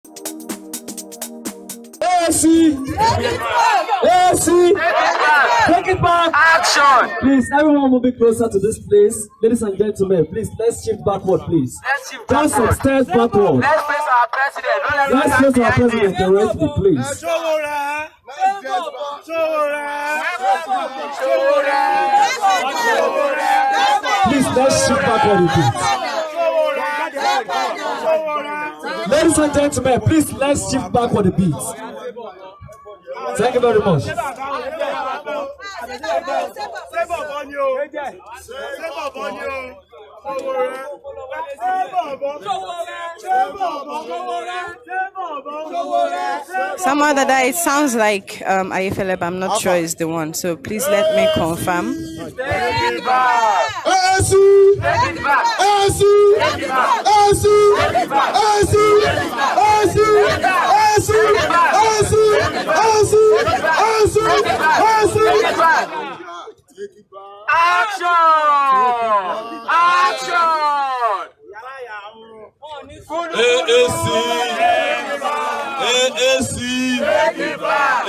Take it back. Action. Please, everyone moving closer to this place. Ladies and gentlemen, please, let's shift backward, please. Just some stairs backward. Let's face our president. Let's face our president directly, please. Please, let's shift backward with it. Ladies and gentlemen, please, let's shift backward a bit. Thank you very much. Some other guy, it sounds like Ayefele, I'm not sure is the one, so please let me confirm. Action! Action!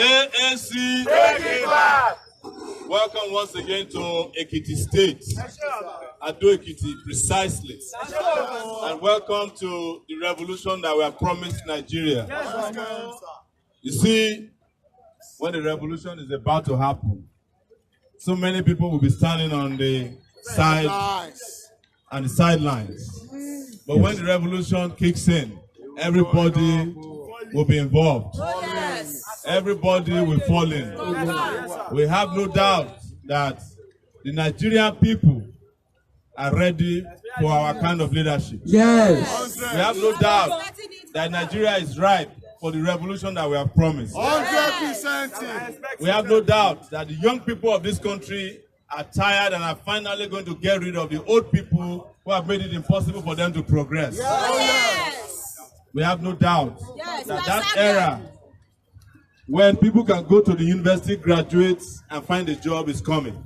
AAC. Welcome once again to Ekiti State, Ado Ekiti precisely, and welcome to the revolution that we have promised Nigeria. You see, when the revolution is about to happen, so many people will be standing on the side and the sidelines. But when the revolution kicks in, everybody will be involved. Everybody will fall in. We have no doubt that the Nigerian people are ready for our kind of leadership. Yes. We have no doubt that Nigeria is ripe for the revolution that we have promised. 100%. We have no doubt that the young people of this country are tired and are finally going to get rid of the old people who have made it impossible for them to progress. We have no doubt that era when people can go to the university, graduate, and find a job is coming.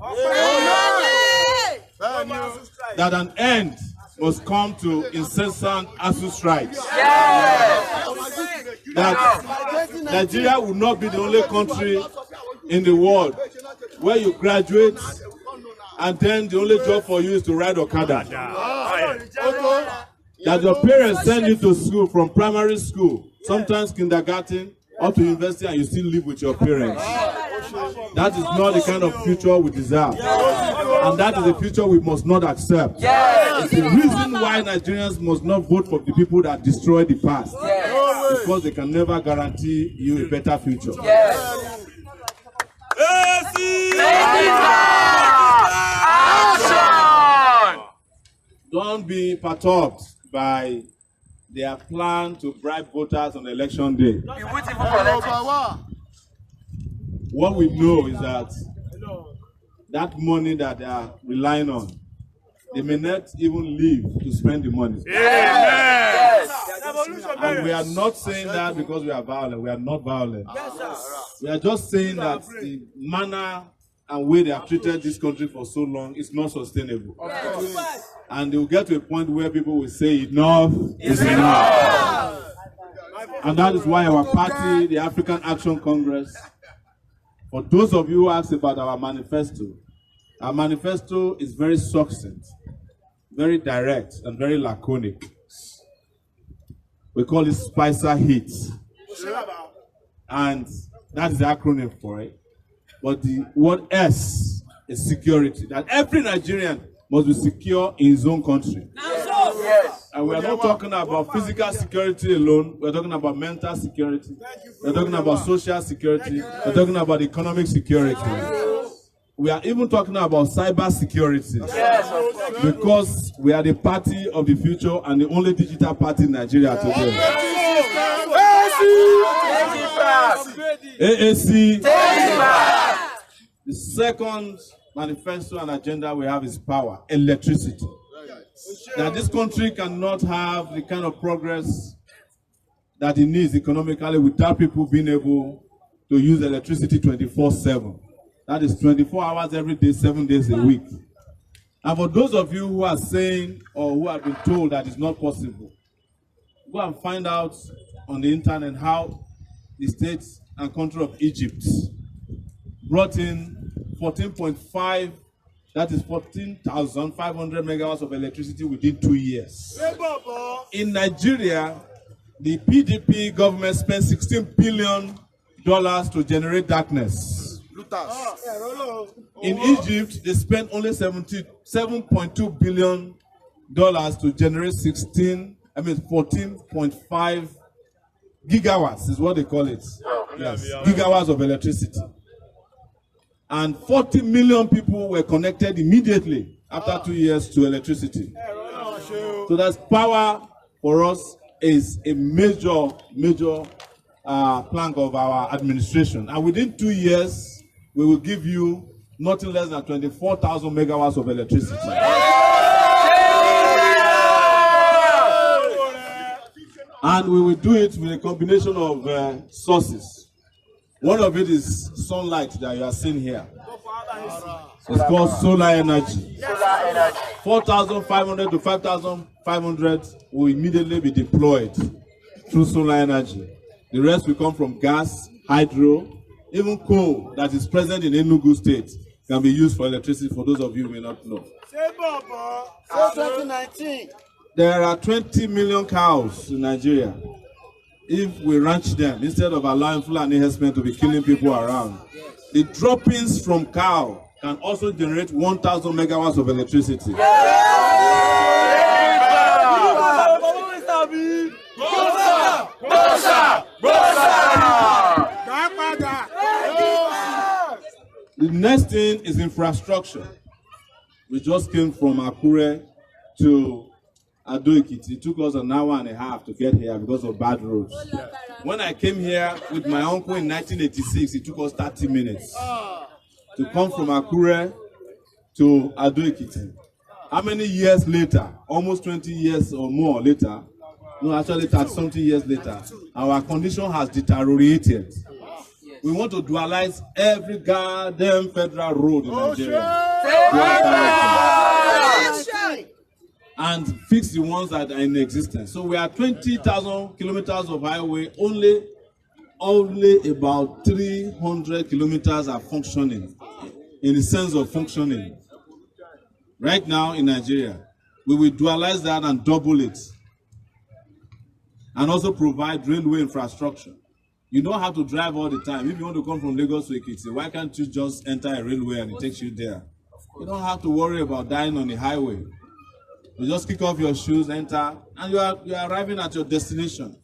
That an end must come to incessant ASUU strikes. That Nigeria will not be the only country in the world where you graduate and then the only job for you is to ride Okada. That your parents send you to school from primary school, sometimes kindergarten, up to university, and you still live with your parents. That is not the kind of future we deserve. And that is a future we must not accept. It's the reason why Nigerians must not vote for the people that destroy the past. Because they can never guarantee you a better future. Don't be perturbed by their plan to bribe voters on election day. What we know is that money that they are relying on, they may not even live to spend the money. And we are not saying that because we are violent. We are not violent. We are just saying that the manner and way they have treated this country for so long is not sustainable. And they will get to a point where people will say enough is enough. And that is why our party, the African Action Congress, for those of you who ask about our manifesto is very succinct, very direct, and very laconic. We call it Spicer Heat. And that is the acronym for it. But the word S is security. That every Nigerian must be secure in his own country. And we are not talking about physical security alone. We are talking about mental security. We are talking about social security. We are talking about economic security. We are even talking about cyber security. Because we are the party of the future and the only digital party in Nigeria today. AAC. The second manifesto and agenda we have is power, electricity. That this country cannot have the kind of progress that it needs economically without people being able to use electricity 24/7. That is 24 hours every day, 7 days a week. And for those of you who are saying or who have been told that it's not possible, go and find out on the internet how the state and country of Egypt brought in 14.5, that is 14,500 megawatts of electricity within 2 years. In Nigeria, the PDP government spent $16 billion to generate darkness. In Egypt, they spent only $7.2 billion to generate 14.5 gigawatts is what they call it. Yes, gigawatts of electricity. And 40 million people were connected immediately after 2 years to electricity. So that's power for us is a major plank of our administration. And within 2 years, we will give you nothing less than 24,000 megawatts of electricity. And we will do it with a combination of sources. One of it is sunlight that you are seeing here. It's called solar energy. 4,500 to 5,500 will immediately be deployed through solar energy. The rest will come from gas, hydro, even coal that is present in Enugu State can be used for electricity for those of you who may not know. 2019. There are 20 million cows in Nigeria. If we ranch them, instead of allowing Fulani herdsmen to be killing people around, the droppings from cow can also generate 1,000 megawatts of electricity. The next thing is infrastructure. We just came from Akure to Ado Ekiti. It took us an hour and a half to get here because of bad roads. When I came here with my uncle in 1986, it took us 30 minutes to come from Akure to Ado Ekiti. How many years later, almost 20 years or more later, no, actually 30-something years later, our condition has deteriorated. We want to dualize every goddamn federal road in Nigeria. And fix the ones that are in existence. So we are 20,000 kilometers of highway, only about 300 kilometers are functioning, in the sense of functioning. Right now in Nigeria, we will dualize that and double it. And also provide railway infrastructure. You don't have to drive all the time. If you want to come from Lagos to Ekiti, why can't you just enter a railway and it takes you there? You don't have to worry about dying on the highway. You just kick off your shoes, enter, and you are arriving at your destination.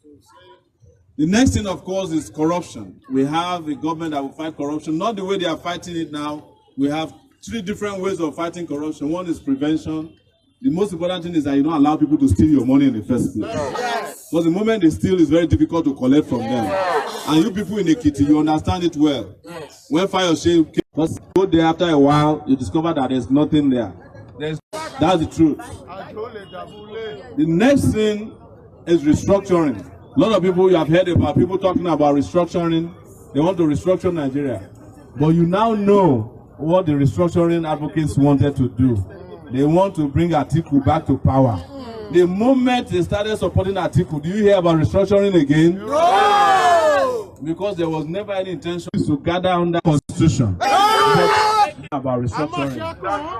The next thing, of course, is corruption. We have a government that will fight corruption, not the way they are fighting it now. We have 3 different ways of fighting corruption. One is prevention. The most important thing is that you don't allow people to steal your money in the first place. Because the moment they steal, it's very difficult to collect from them. And you people in Ekiti, you understand it well. When fire shame came, just go there after a while, you discover that there's nothing there. That's the truth. The next thing is restructuring. A lot of people, you have heard about people talking about restructuring. They want to restructure Nigeria. But you now know what the restructuring advocates wanted to do. They want to bring Atiku back to power. The moment they started supporting Atiku, do you hear about restructuring again? No! Because there was never any intention to gather under Constitution. About restructuring.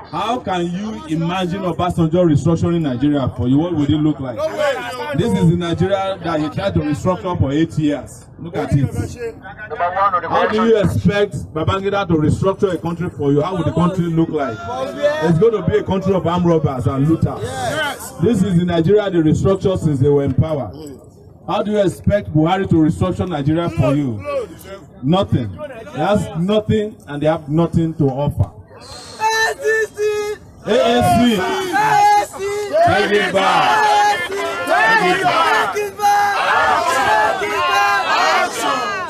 How can you imagine Obasanjo restructuring Nigeria for you? What would it look like? This is the Nigeria that he tried to restructure for 8 years. Look at it. How do you expect Babangida to restructure a country for you? How would the country look like? It's going to be a country of armed robbers and looters. This is the Nigeria they restructured since they were in power. How do you expect Buhari to restructure Nigeria for you? Nothing. They have nothing and they have nothing to offer. ANC! Take it back!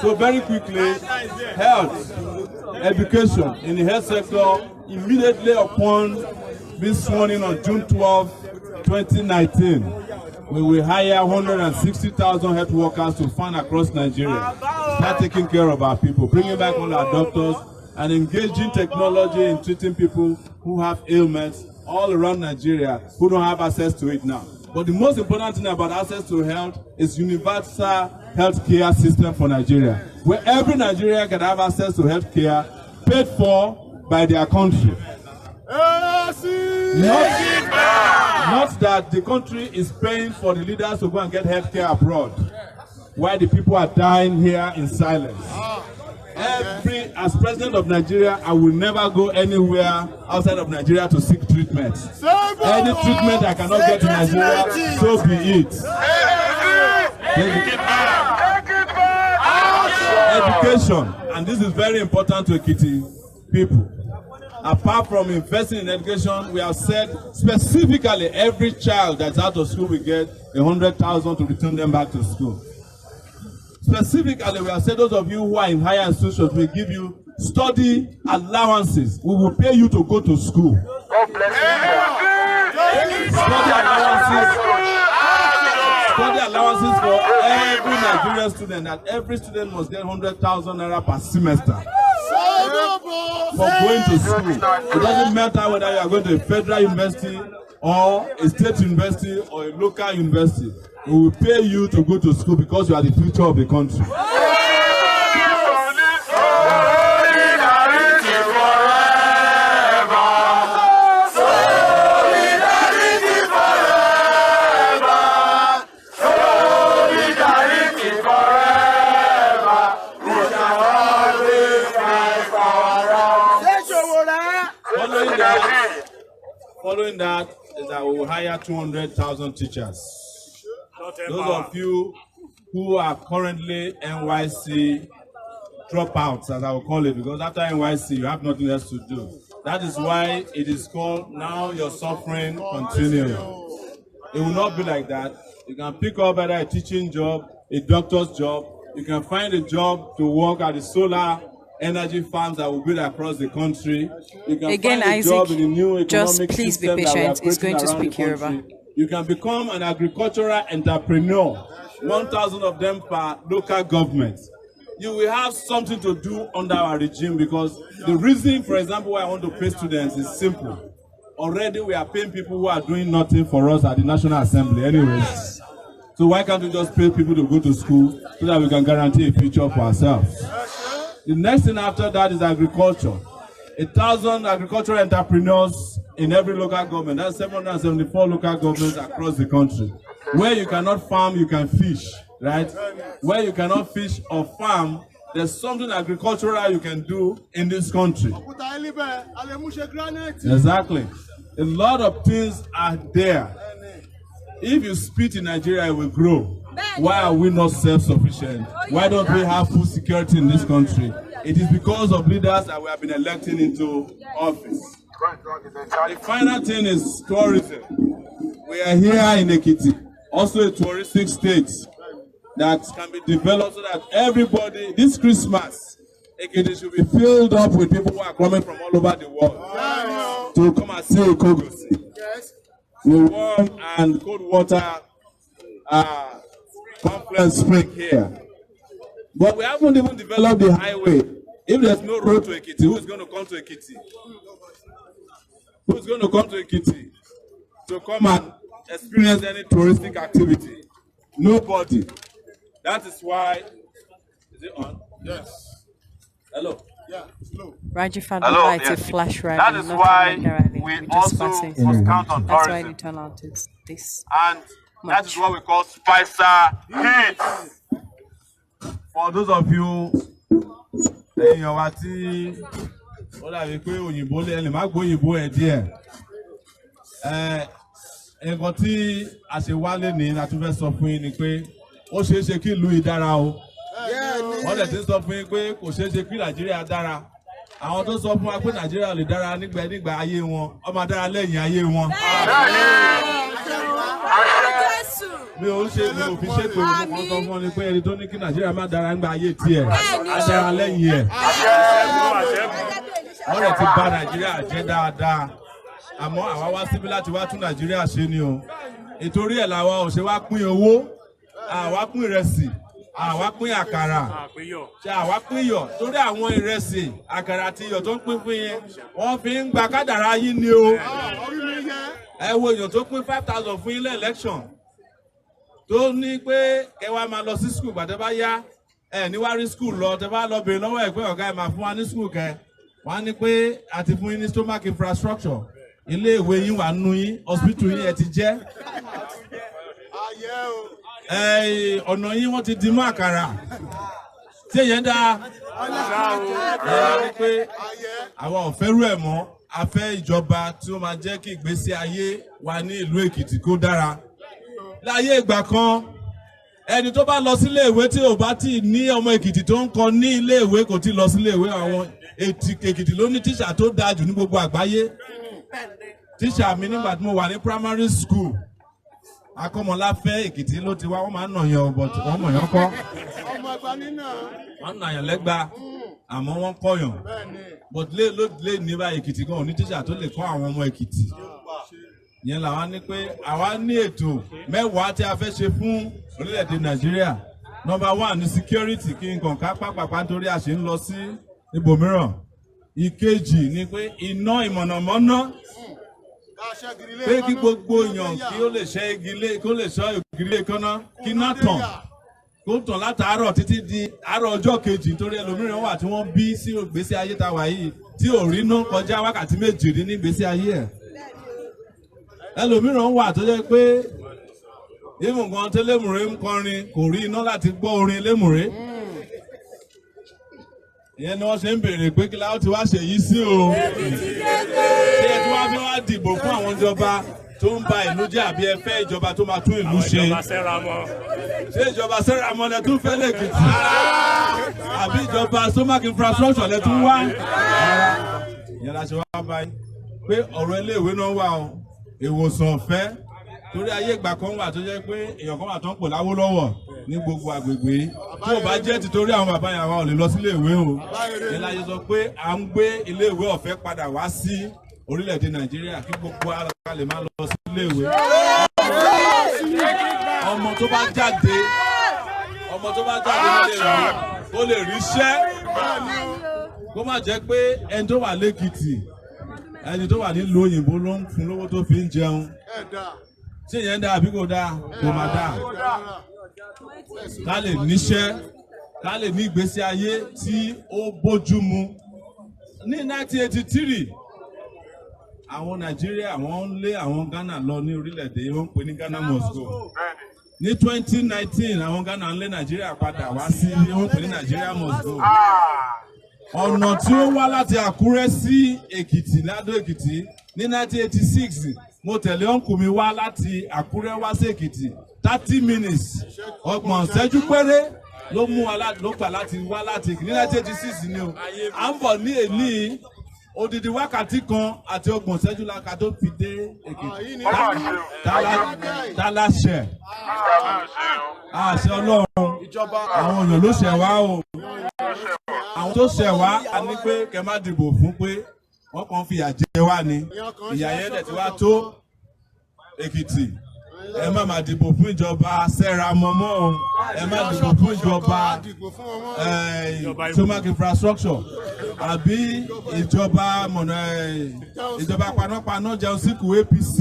So very quickly, health, education in the health sector, immediately upon being sworn in on June 12, 2019, we will hire 160,000 health workers to fund across Nigeria. Start taking care of our people, bringing back all our doctors, and engaging technology in treating people who have ailments all around Nigeria who don't have access to it now. But the most important thing about access to health is universal healthcare system for Nigeria, where every Nigerian can have access to healthcare paid for by their country. Not that the country is paying for the leaders to go and get healthcare abroad, while the people are dying here in silence. As president of Nigeria, I will never go anywhere outside of Nigeria to seek treatment. Any treatment I cannot get in Nigeria, so be it. Education, and this is very important to Ekiti people. Apart from investing in education, we have said specifically every child that's out of school will get 100,000 to return them back to school. Specifically, we have said those of you who are in higher institutions, we give you study allowances. We will pay you to go to school. Study allowances for every Nigerian student, and every student must get 100,000 naira per semester for going to school. It doesn't matter whether you are going to a federal university or a state university or a local university. We will pay you to go to school because you are the future of the country. Following that is that we will hire 200,000 teachers. Those of you who are currently NYC dropouts, as I will call it, because after NYC you have nothing else to do. That is why it is called Now Your Suffering Continuing. It will not be like that. You can pick up either a teaching job, a doctor's job. You can find a job to work at the solar energy farms that will build across the country. You can Again, find a Isaac, job in the new economic just please be patient. He's going to speak Yoruba. You can become an agricultural entrepreneur, 1,000 of them per local government. You will have something to do under our regime, because the reason, for example, why I want to pay students is simple. Already we are paying people who are doing nothing for us at the National Assembly anyways. So why can't we just pay people to go to school so that we can guarantee a future for ourselves? The next thing after that is agriculture. 1,000 agricultural entrepreneurs in every local government. That's 774 local governments across the country. Where you cannot farm, you can fish, right? Where you cannot fish or farm, there's something agricultural you can do in this country. Exactly. A lot of things are there. If you spit in Nigeria, it will grow. Why are we not self-sufficient? Why don't we have food security in this country? It is because of leaders that we have been electing into office. The final thing is tourism. We are here in Ekiti, also a touristic state that can be developed so that everybody, this Christmas, Ekiti should be filled up with people who are coming from all over the world to come and see Okogosi. The warm and cold water conference spring here. But we haven't even developed the highway. If there's no road to Ekiti, who is going to come to Ekiti? Who is going to come to Ekiti to come and experience any touristic activity? Nobody. That is why. Is it on? Yes. Hello. Yeah, it's low. Raji found a flash rally. That is why we also must count on tourism. That's why the turnout is this. And that is what we call Spicer hits. For those of you, èèyàn wa tí ó dàbí pé òyìnbó lè má gbọ́ òyìnbó ẹ̀ díẹ̀. Nǹkan tí a ṣe wálé ní la tún fẹ́ sọ fún yín ni pé ó ṣeé ṣe kí ìlú yìí dára o. Wọ́n dẹ̀ ti sọ fún yín pé kò ṣeé ṣe kí Nàìjíríà dára. Àwọn tó sọ fún wa pé Nàìjíríà lè dára nígbà ayé wọn, ó máa dára lẹ́yìn ayé wọn. Mi ò fi ṣètò ìlú kan sọ fún ọ ni pé ẹni tó ní kí Nàìjíríà má dára nígbà ayé tiẹ̀ á dára lẹ́yìn ẹ̀. Wọ́n rẹ̀ ti bà Nàìjíríà jẹ́ dáadáa. Àmọ́ àwa wá síbí láti wá tún Nàìjíríà ṣe ni o. Ìtorí ẹ̀ làwa ò ṣe wá pín owó, àwa pín ìrẹsì, àwa pín àkàrà, ṣe àwa pín iyọ̀. Torí àwọn ìrẹsì, àkàrà àti iyọ̀ tó ń pín fún yẹn, wọ́n fi ń gba kádàrá yín ni o. Ẹ wo èèyàn tó pín 5,000 fún yín lẹ́ election. tó ní pé ẹ wá máa lọ sí school gbàtẹ́ bá yá ẹ ní wá rí school lọ tẹ́ bá lọ bèrè lọ́wọ́ ẹ̀ pé ọ̀gá ẹ̀ máa fún wa ní school kẹ wọ́n á ní pé àti fún yín ní stomach infrastructure ilé ìwé yín wà nù yín hospital yín ẹ ti jẹ́ ọ̀nà yín wọ́n ti di mọ́ àkàrà tí èyàn dá ẹ rí pé àwọn ò fẹ́ rú ẹ̀ mọ́ a fẹ́ ìjọba tí ó máa jẹ́ kí ìgbésí ayé wa ní ìlú Èkìtì kó dára. Láyé ìgbà kan ẹni tó bá lọ sílé ìwé tí ò bá tí ní ọmọ Èkìtì tó ń kọ́ ní ilé ìwé kò tí lọ sílé ìwé. Àwọn Èkìtì ló ní tíṣà tó dáa jù ní gbogbo àgbáyé. Tíṣà mi nígbà tí mo wà ní primary school Akọ́mọláfẹ́ Èkìtì ló ti wá wọ́n máa ń nà yàn but wọ́n mọ̀ yàn kọ́. Wọ́n nà yàn lẹ́gba àmọ́ wọ́n kọ́ yàn. But lé ní báyìí Èkìtì gan ní tíṣà tó lè kọ́ àwọn ọmọ Èkìtì. Yẹn làwa ní pé àwa ní ètò mẹ́wàá tí a fẹ́ ṣe fún orílẹ̀-èdè Nàìjíríà. Number 1 ní security kí n kàn ká pàpàpà nítorí a ṣe ń lọ sí ibòmíràn. Ìkejì ni pé iná ìmọ̀nàmọ́ná pé kí gbogbo èèyàn kí ó lè ṣe igi kó lè ṣọ́ ògiri kaná kí iná tàn kó tàn látàárọ̀ títí di àárọ̀ ọjọ́ kejì nítorí ẹlòmíràn wà tí wọ́n bí sí ìgbésí ayé tá wà yìí tí ò rí iná kọjá wákàtí méjì rí ní ìgbésí ayé ẹ̀. Ẹlòmíràn wà tó jẹ́ pé ìmùgàn tó lémùrè ń kọrin kò rí iná láti gbọ́ orin lémùrè. Ìyẹn ni wọ́n ṣe ń béèrè pé kí láwọn ti wá ṣèyí sí o. Ṣé ẹ tí wọ́n fi wá dìbò fún àwọn ìjọba tó ń ba ìlú jẹ́ àbí ẹ fẹ́ ìjọba tó máa tún ìlú ṣe? Ṣé ìjọba Sẹ́ramọ́ lẹ tún fẹ́ l'Èkìtì? Àbí ìjọba stomach infrastructure lẹ tún wá? Ìyẹn la ṣe wá báyìí pé ọ̀rọ̀ iléèwé náà wà o, ìwòsàn ọ̀fẹ́ torí ayé ìgbà kan wà tó jẹ́ pé èèyàn kan wà tó ń pò Láwólọ́wọ̀ ní gbogbo àgbègbè tí ò bá jẹ́ títorí àwọn bàbá yàrá ò lè lọ sílé ìwé o. Ìyẹn la ṣe sọ pé à ń gbé iléèwé ọ̀fẹ́ padà wá sí orílẹ̀-èdè Nàìjíríà kí gbogbo ara lè máa lọ sí ilé ìwé. Ọmọ tó bá jáde nílé ìwé ó lè ríṣẹ́ kó má jẹ́ pé ẹni tó wà l'Èkìtì ẹni tó wà nílùú òyìnbó ló ń fún lówó tó fi ń jẹun. Ṣé ìyẹn dáa àbí kò dáa? Kò má dáa. Ká lè níṣẹ́ ká lè ní ìgbésí ayé tí ó bójú mu. Ní 1983 àwọn Nàìjíríà wọ́n ń lé àwọn Ghana lọ ní orílẹ̀-èdè wọ́n ń pè ní Ghana must go. Ní 2019 àwọn Ghana ń lé Nàìjíríà padà wá sí wọ́n ń pè ní Nigeria must go. Ọ̀nà tí ó wá láti Àkúrẹ́ sí Èkìtì Ado Ekiti ní 1986 mo tẹ̀lé ọ̀nkù mi wá láti Àkúrẹ́ wá sí Èkìtì 30 minutes ọgbọ̀n ìṣẹ́jú péré ló mú wa ló gbà láti wá láti Èkìtì ní 1986 ni o. À ń bọ̀ ní èní odidi wákàtí kan àti ọgbọ̀n ìṣẹ́jú la ká tó fi dé Èkìtì. Tálàṣẹ àṣẹ Ọlọ́run àwọn èèyàn ló ṣẹ̀ wá o. Àwọn tó ṣẹ̀ wá a ní pé kẹ́ má dìbò fún pé wọ́n kàn fi ìyà jẹ wá ni ìyà yẹn dẹ̀ ti wá tó Èkìtì. Ẹ má máa dìbò fún ìjọba Sẹ́ramọ́ mọ́ o. Ẹ má dìbò fún ìjọba stomach infrastructure àbí ìjọba panápaná jẹun síkù APC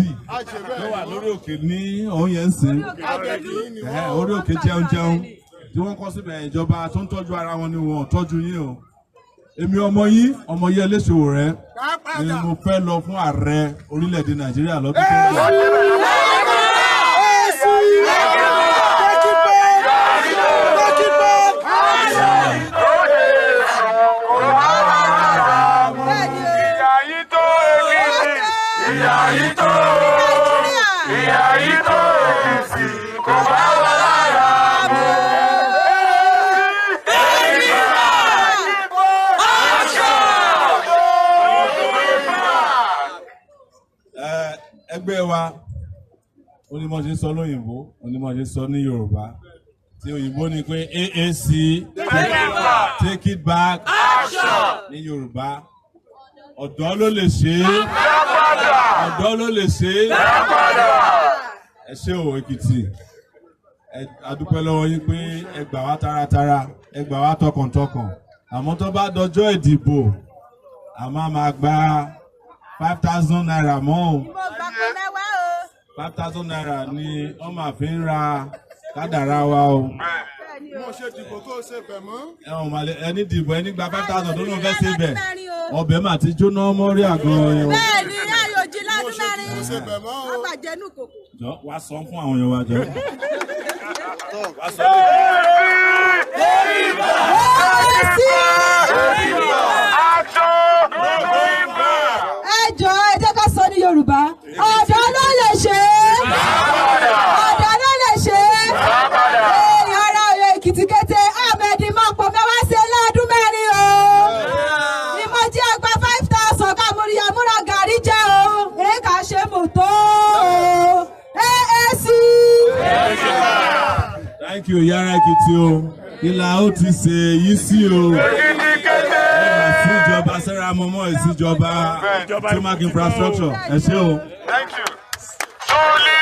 ló wà lórí òkè ní òun yẹn ń sìn. Orí òkè jẹun tí wọ́n kọ́ síbẹ̀ ìjọba tó ń tọ́jú ara wọn ni wọ́n tọ́jú yín o. Èmi ọmọ yín Omoyele Sowore ni mo fẹ́ lọ fún ààrẹ orílẹ̀-èdè Nàìjíríà lọ́dún tó ń bọ̀. Ẹgbẹ́ wa onímọ̀ ṣe sọ lóyìnbó onímọ̀ ṣe sọ ní Yorùbá tí òyìnbó ni pé AAC take it back ní Yorùbá ọ̀dọ́ ló lè ṣe ẹ ṣé o Èkìtì a dúpẹ́ lọ́wọ́ yín pé ẹ gbà wá taratara ẹ gbà wá tọkàntọkàn àmọ́ tó bá dọjọ́ ìdìbò a máa gba 5,000 naira mọ́ o. 5,000 naira ni wọ́n máa fi ń ra Kádàrá wa o. Mo ṣe dìbò kó ṣe bẹ̀ mọ́. Ẹni dìbò ẹni gba 5,000 tó ló fẹ́ ṣe bẹ̀. Ọbẹ̀ mà ti jóná mọ́rí àgọ́. Bẹ́ẹ̀ni, ayòjì ládùn mẹ́rin. Ọgbàjẹ́nu kòkò. Jọ wá sọ fún àwọn èèyàn wa jọ. Ẹ jọ̀ọ́ ẹ jẹ́ ká sọ ní Yorùbá. Ọ̀dọ́ ló lè ṣe é. Ọ̀dọ́ ló lè ṣe é. Èèyàn ara Ọ̀yọ́ Èkìtì kété Ahmed Mọ̀pọ̀ mẹ́wàá ṣe lọ́dún mẹ́rin o. Ìmọ̀jì àgbà 5,000 kámúríyá múra gàrí jẹ́ o. Èèkà ṣe mọ̀tò o. AAC. Thank you, Yara Ekiti o. Ìlà ó ti ṣe yìí sí o. Ìjọba Sarah Momo ìsíjọba Timac infrastructure. Ẹ ṣé o. Thank you. Soli.